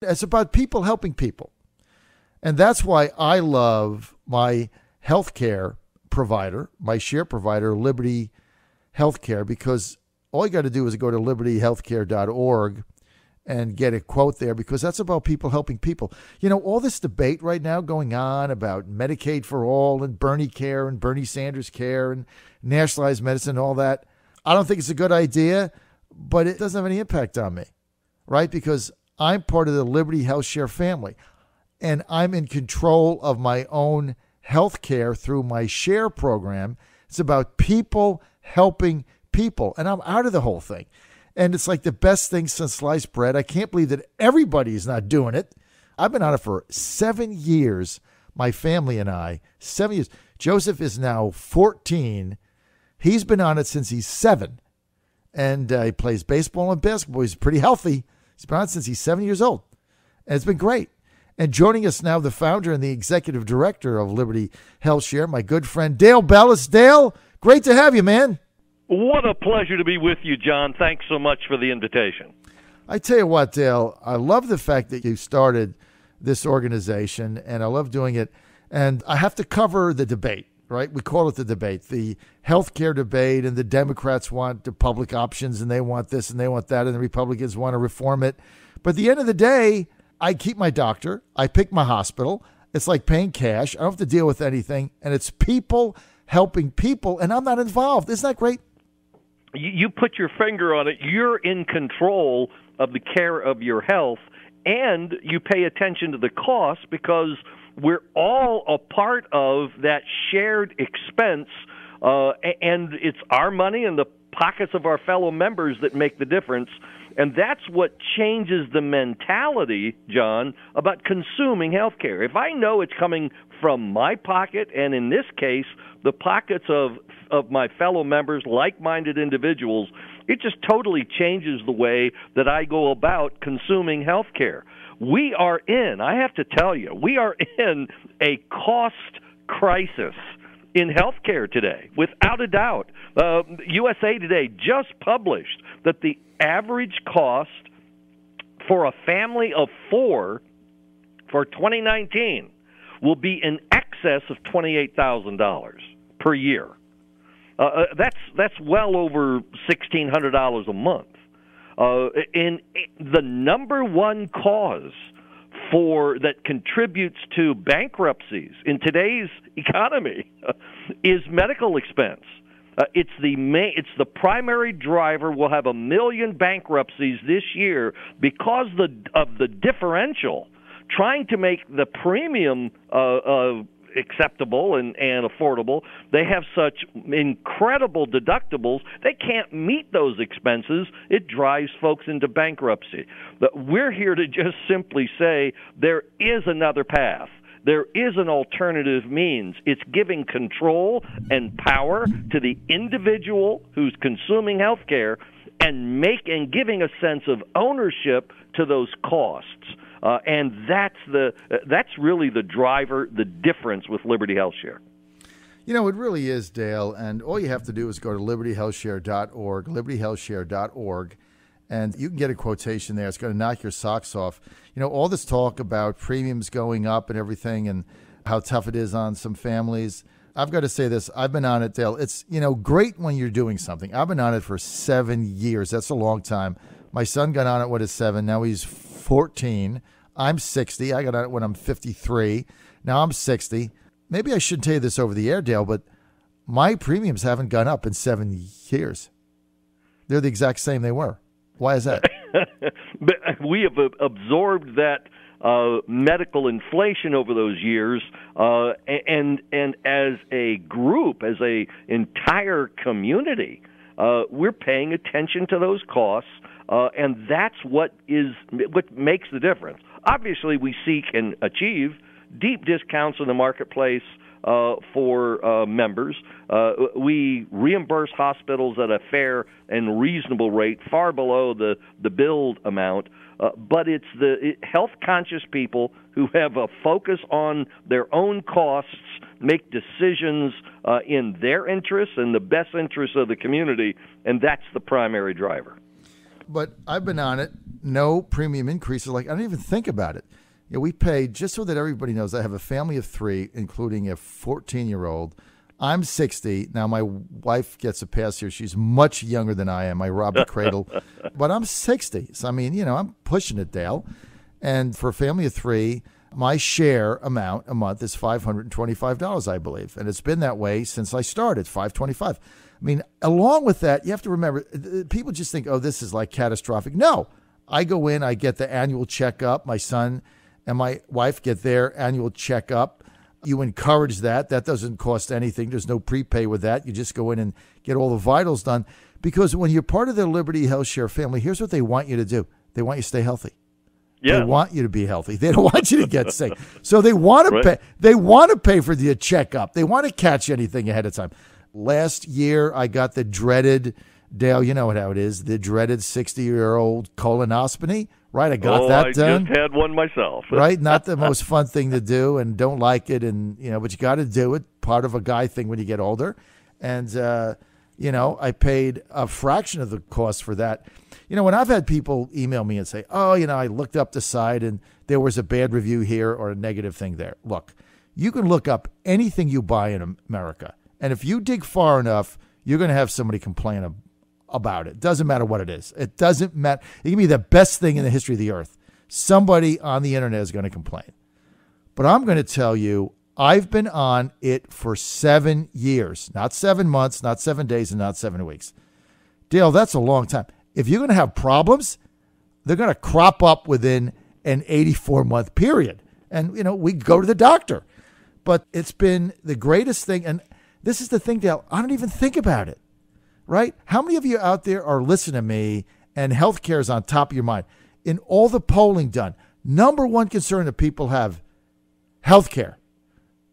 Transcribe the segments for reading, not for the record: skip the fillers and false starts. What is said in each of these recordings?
It's about people helping people. And that's why I love my healthcare provider, my share provider, Liberty Healthcare, because all you got to do is go to libertyhealthcare.org and get a quote there, because that's about people helping people. You know, all this debate right now going on about Medicaid for all and Bernie care and Bernie Sanders care and nationalized medicine and all that, I don't think it's a good idea, but it doesn't have any impact on me, right? Because I'm part of the Liberty HealthShare family, and I'm in control of my own health care through my share program. It's about people helping people, and I'm out of the whole thing. And it's like the best thing since sliced bread. I can't believe that everybody's not doing it. I've been on it for 7 years, my family and I, 7 years. Joseph is now 14. He's been on it since he's 7. And he plays baseball and basketball. He's pretty healthy. He's been on it since he's 7 years old. And it's been great. And joining us now, the founder and the executive director of Liberty HealthShare, my good friend Dale Bellis. Dale, great to have you, man. What a pleasure to be with you, John. Thanks so much for the invitation. I tell you what, Dale, I love the fact that you started this organization, and I love doing it. And I have to cover the debate, right? We call it the debate, the healthcare debate, and the Democrats want the public options, and they want this and they want that, and the Republicans want to reform it. But at the end of the day, I keep my doctor. I pick my hospital. It's like paying cash. I don't have to deal with anything. And it's people helping people, and I'm not involved. Isn't that great? You put your finger on it. You're in control of the care of your health, and you pay attention to the cost because we're all a part of that shared expense, and it's our money and the pockets of our fellow members that make the difference. And that's what changes the mentality, John, about consuming health care. If I know it's coming from my pocket, and in this case, the pockets of my fellow members, like-minded individuals, it just totally changes the way that I go about consuming health care. We are in, I have to tell you, we are in a cost crisis in healthcare today, without a doubt. USA Today just published that the average cost for a family of 4 for 2019 will be in excess of $28,000 per year. That's well over $1,600 a month. And the number one cause that contributes to bankruptcies in today's economy is medical expense. It's the primary driver. We'll have 1 million bankruptcies this year because of the differential. Trying to make the premium acceptable and affordable, they have such incredible deductibles, they can't meet those expenses. It drives folks into bankruptcy. But we're here to just simply say there is another path. There is an alternative means. It's giving control and power to the individual who's consuming health care and giving a sense of ownership to those costs. And that's really the driver, the difference with Liberty HealthShare. You know, it really is, Dale, and all you have to do is go to libertyhealthshare.org, libertyhealthshare.org, and you can get a quotation there. It's going to knock your socks off. You know, all this talk about premiums going up and everything and how tough it is on some families. I've got to say this. I've been on it, Dale. It's, great when you're doing something. I've been on it for 7 years. That's a long time. My son got on it when he's 7. Now he's 14. I'm 60. I got on it when I'm 53. Now I'm 60. Maybe I shouldn't tell you this over the air, Dale, but my premiums haven't gone up in 7 years. They're the exact same they were. Why is that? But we have absorbed that medical inflation over those years, and as a group, as a entire community, we're paying attention to those costs. And that's what makes the difference. Obviously, we seek and achieve deep discounts in the marketplace for members. We reimburse hospitals at a fair and reasonable rate, far below the billed amount. But it's the health-conscious people who have a focus on their own costs, make decisions in their interests and the best interests of the community, and that's the primary driver. But I've been on it. No premium increases. Like, I don't even think about it. You know, we paid, just so that everybody knows, I have a family of 3, including a 14-year-old. I'm 60. Now, my wife gets a pass here. She's much younger than I am. I robbed the cradle. But I'm 60. So, I mean, I'm pushing it, Dale. And for a family of 3, my share amount a month is $525, I believe. And it's been that way since I started, $525. I mean, along with that, you have to remember, people just think, oh, this is like catastrophic. No. I go in, I get the annual checkup. My son and my wife get their annual checkup. You encourage that. That doesn't cost anything. There's no prepay with that. You just go in and get all the vitals done. Because when you're part of the Liberty HealthShare family, here's what they want you to do. They want you to stay healthy. Yeah. They want you to be healthy. They don't want you to get sick. So they want to pay. They want to pay for the checkup. They want to catch anything ahead of time. Last year, I got the dreaded, Dale, you know how it is, the dreaded 60-year-old colonoscopy. Right, I got that done. I just had one myself. Right, not the most fun thing to do, and don't like it, and but you got to do it. Part of a guy thing when you get older, and I paid a fraction of the cost for that. When I've had people email me and say, "Oh, I looked up the site and there was a bad review here or a negative thing there." Look, you can look up anything you buy in America, and if you dig far enough, you're going to have somebody complain about it. Doesn't matter what it is. It doesn't matter. It can be the best thing in the history of the earth. Somebody on the internet is going to complain. But I'm going to tell you, I've been on it for 7 years, not 7 months, not 7 days, and not 7 weeks. Dale, that's a long time. If you're going to have problems, they're going to crop up within an 84-month period. And, we go to the doctor. But it's been the greatest thing. And this is the thing, Dale, I don't even think about it. Right? How many of you out there are listening to me and healthcare is on top of your mind? In all the polling done, number one concern that people have, healthcare.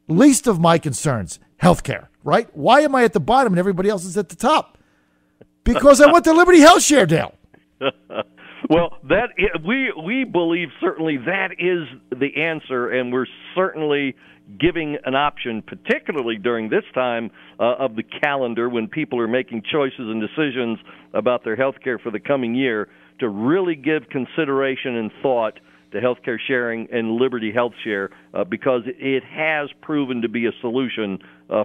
Least of my concerns, healthcare. Right? Why am I at the bottom and everybody else is at the top? Because I went to Liberty HealthShare, Dale. Well, we believe certainly that is the answer, and we're certainly giving an option, particularly during this time of the calendar when people are making choices and decisions about their health care for the coming year, to really give consideration and thought to healthcare sharing and Liberty HealthShare because it has proven to be a solution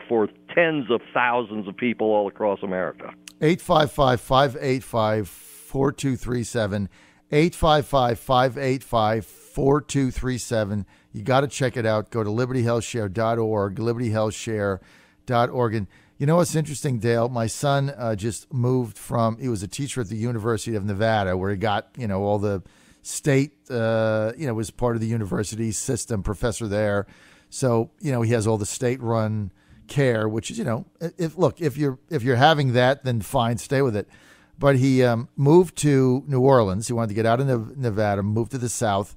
for tens of thousands of people all across America. 855-585-4237, 855-585-4237. You got to check it out. Go to libertyhealthshare.org, libertyhealthshare.org. And you know what's interesting, Dale? My son just moved he was a teacher at the University of Nevada, where he got, all the state, was part of the university system, professor there. So, he has all the state-run care, which is, if you're having that, then fine, stay with it. But he moved to New Orleans. He wanted to get out of Nevada, moved to the South.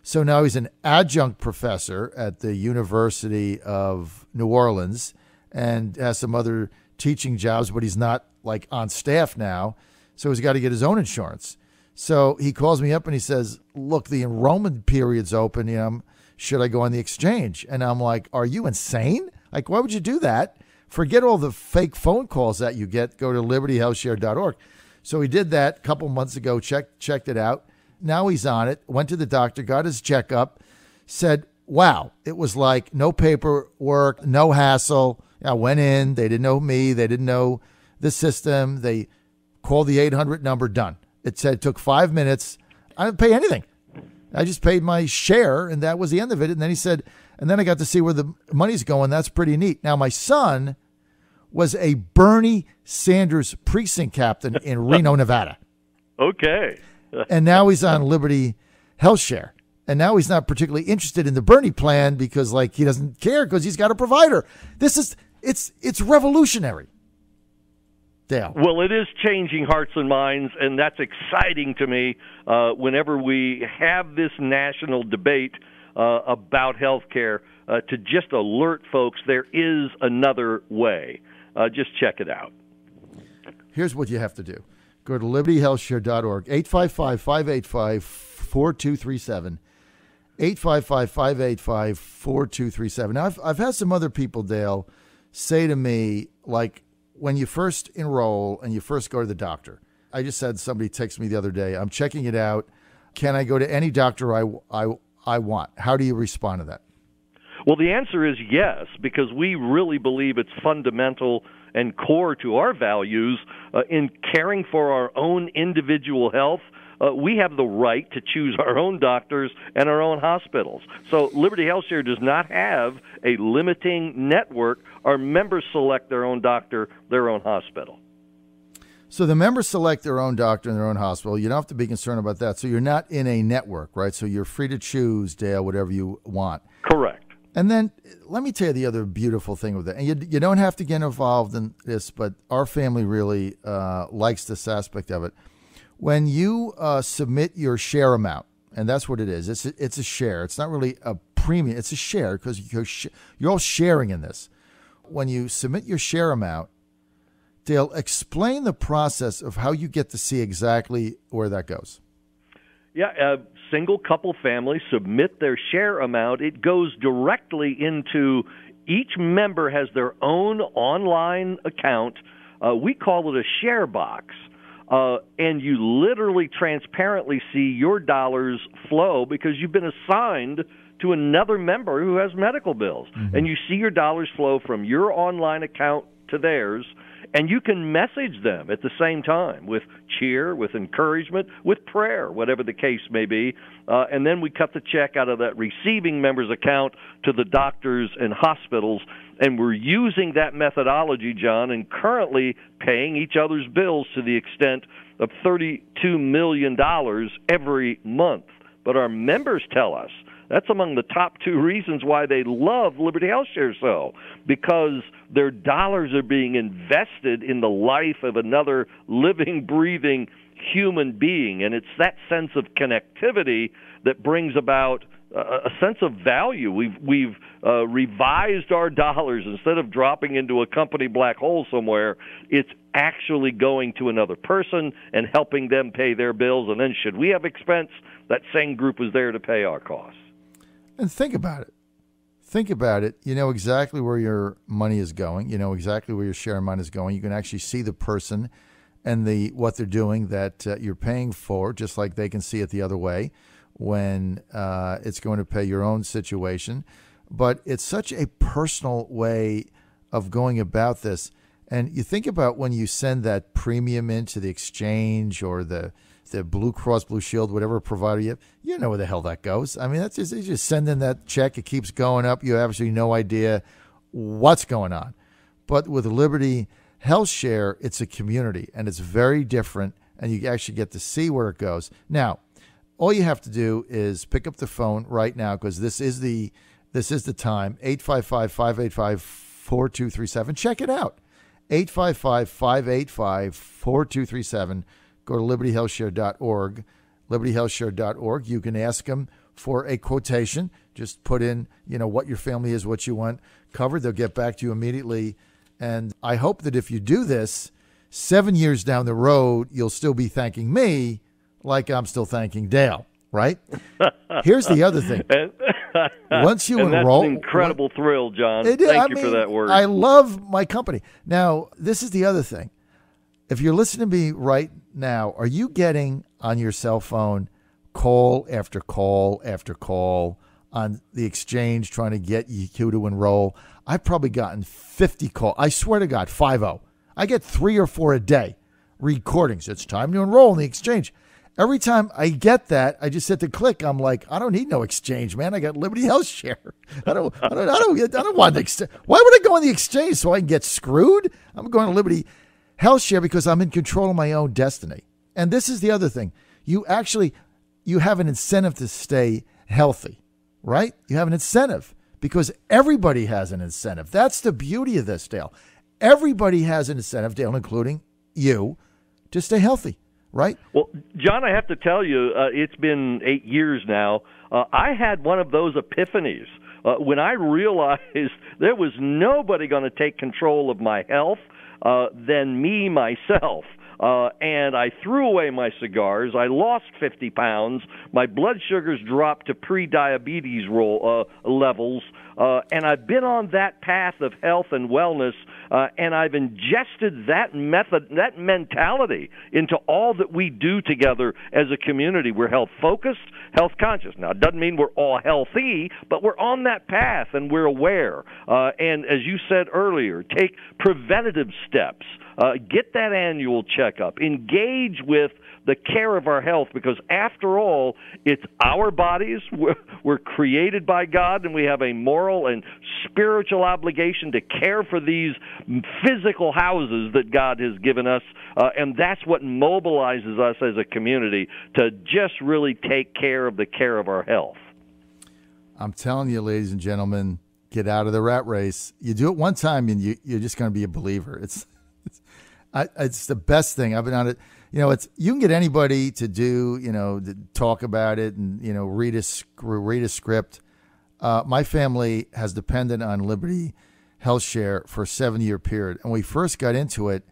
So now he's an adjunct professor at the University of New Orleans and has some other teaching jobs, but he's not like on staff now. So he's got to get his own insurance. So he calls me up and he says, look, the enrollment period's open. Should I go on the exchange? And I'm like, are you insane? Like, why would you do that? Forget all the fake phone calls that you get. Go to libertyhealthshare.org. So he did that a couple months ago, checked it out. Now he's on it, went to the doctor, got his checkup, said, wow, it was like no paperwork, no hassle. I went in, they didn't know me, they didn't know the system. They called the 800 number, done. It said it took 5 minutes. I didn't pay anything. I just paid my share, and that was the end of it. And then he said, and then I got to see where the money's going. That's pretty neat. Now, my son was a Bernie Sanders precinct captain in Reno, Nevada. Okay. And now he's on Liberty HealthShare. And now he's not particularly interested in the Bernie plan because, he doesn't care because he's got a provider. It's revolutionary. Dale. Well, it is changing hearts and minds, and that's exciting to me whenever we have this national debate about health care to just alert folks there is another way. Just check it out. Here's what you have to do. Go to libertyhealthshare.org, 855-585-4237, 855-585-4237. Now, I've had some other people, Dale, say to me, when you first enroll and you first go to the doctor, I just had somebody text me the other day, I'm checking it out. Can I go to any doctor I want? How do you respond to that? Well, the answer is yes, because we really believe it's fundamental and core to our values in caring for our own individual health. We have the right to choose our own doctors and our own hospitals. So Liberty HealthShare does not have a limiting network. Our members select their own doctor, their own hospital. So the members select their own doctor and their own hospital. You don't have to be concerned about that. So you're not in a network, right? So you're free to choose, Dale, whatever you want. Correct. And then let me tell you the other beautiful thing with it. And you don't have to get involved in this, but our family really likes this aspect of it. When you submit your share amount, and that's what it is. It's a share. It's not really a premium. It's a share because you're all sharing in this. When you submit your share amount, Dale, explain the process of how you get to see exactly where that goes. Yeah, a single couple family submit their share amount. It goes directly into each member has their own online account. We call it a share box. And you literally transparently see your dollars flow because you've been assigned to another member who has medical bills. Mm-hmm. And you see your dollars flow from your online account to theirs, and you can message them at the same time with cheer, with encouragement, with prayer, whatever the case may be. And then we cut the check out of that receiving member's account to the doctors and hospitals. And we're using that methodology, John, and currently paying each other's bills to the extent of $32 million every month. But our members tell us that's among the top two reasons why they love Liberty HealthShare so, because their dollars are being invested in the life of another living, breathing human being. And it's that sense of connectivity that brings about a sense of value. We've revised our dollars. Instead of dropping into a company black hole somewhere, it's actually going to another person and helping them pay their bills. And then should we have expense, that same group is there to pay our costs. And think about it. Think about it. You know exactly where your money is going. You know exactly where your share amount is going. You can actually see the person and what they're doing that you're paying for, just like they can see it the other way when it's going to pay your own situation. But it's such a personal way of going about this. And you think about when you send that premium into the exchange or the Blue Cross Blue Shield, whatever provider you know where the hell that goes. I mean, that's just, you just send in that check. It keeps going up. You have absolutely no idea what's going on. But with Liberty HealthShare, it's a community, and it's very different, and you actually get to see where it goes. Now, all you have to do is pick up the phone right now, because this is the time, 855-585-4237. Check it out, 855-585-4237. Go to libertyhealthshare.org, libertyhealthshare.org. You can ask them for a quotation. Just put in, what your family is, what you want covered. They'll get back to you immediately. And I hope that if you do this, 7 years down the road, you'll still be thanking me like I'm still thanking Dale, right? Here's the other thing. Once you enroll, that's an incredible thrill, John. Thank you for that word. I love my company. Now, this is the other thing. If you're listening to me right now, are you getting on your cell phone call after call after call on the exchange trying to get you to enroll? I've probably gotten 50 calls. I swear to God, 50. I get 3 or 4 a day recordings. It's time to enroll in the exchange. Every time I get that, I just hit the click. I'm like, I don't need no exchange, man. I got Liberty HealthShare. I don't want the exchange. Why would I go on the exchange so I can get screwed? I'm going to Liberty HealthShare because I'm in control of my own destiny. And this is the other thing. You have an incentive to stay healthy, right? You have an incentive because everybody has an incentive. That's the beauty of this, Dale. Everybody has an incentive, Dale, including you, to stay healthy, right? Well, John, I have to tell you, it's been 8 years now. I had one of those epiphanies when I realized there was nobody going to take control of my health than me, myself. and I threw away my cigars. I lost 50 pounds. My blood sugars dropped to pre-diabetes levels. And I've been on that path of health and wellness, and I've ingested that mentality into all that we do together as a community. We're health-focused, health-conscious. Now, it doesn't mean we're all healthy, but we're on that path, and we're aware. And as you said earlier, take preventative steps. Get that annual checkup. Engage with the care of our health, because after all, it's our bodies. We're created by God, and we have a moral and spiritual obligation to care for these physical houses that God has given us, and that's what mobilizes us as a community to just really take care of the care of our health. I'm telling you, ladies and gentlemen, get out of the rat race. You do it one time, and you're just going to be a believer. It's the best thing. I've been on it. You can get anybody to do, to talk about it and, read a script. My family has depended on Liberty HealthShare for a 7-year period. And when we first got into it,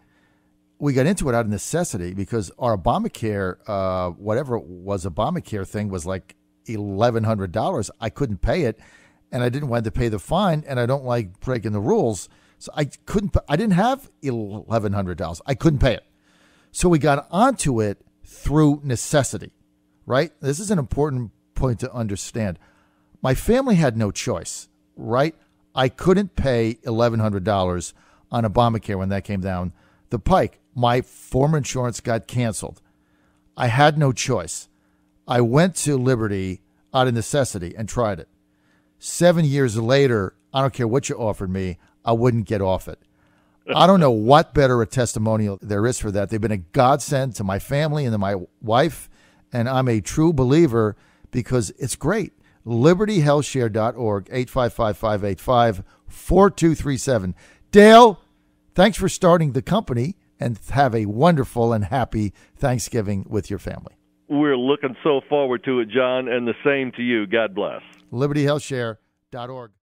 out of necessity, because our Obamacare, whatever it was, Obamacare thing was like $1,100. I couldn't pay it, and I didn't want to pay the fine, and I don't like breaking the rules. So I didn't have $1,100. I couldn't pay it. So we got onto it through necessity, right? This is an important point to understand. My family had no choice, right? I couldn't pay $1,100 on Obamacare when that came down the pike. My former insurance got canceled. I had no choice. I went to Liberty out of necessity and tried it. 7 years later, I don't care what you offered me, I wouldn't get off it. I don't know what better a testimonial there is for that. They've been a godsend to my family and to my wife, and I'm a true believer because it's great. LibertyHealthShare.org, 855-585-4237. Dale, thanks for starting the company, and have a wonderful and happy Thanksgiving with your family. We're looking so forward to it, John, and the same to you. God bless. LibertyHealthShare.org.